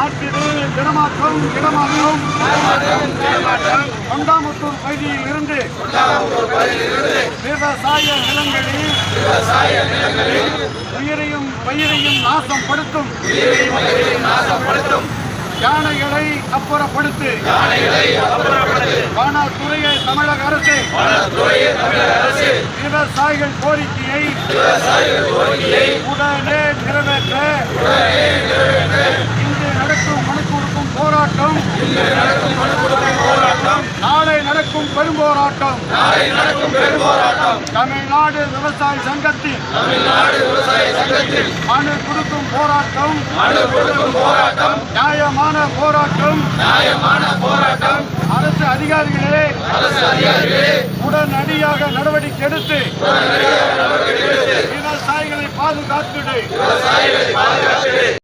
ஆற்றிடு இடமாற்றம் தொண்டாமுத்தூர் பகுதியில் இருந்து விவசாய நிலங்களில் உயிரையும் பயிரையும் நாசப்படுத்தும் யானைகளை அப்புறப்படுத்து. வனத்துறையை தமிழக அரசு விவசாயிகள் கோரிக்கையை உடனே நிறைவேற்ற இன்று நடக்கும் மனு கொடுக்கும் போராட்டம், நாளை நடக்கும் பெரும் போராட்டம் தமிழ்நாடு விவசாய சங்கத்தில் மனு கொடுக்கும் போராட்டம் நியாயமான போராட்டம். அரசு அதிகாரிகளே உடனடியாக நடவடிக்கை எடுத்து விவசாயிகளை பாதுகாத்து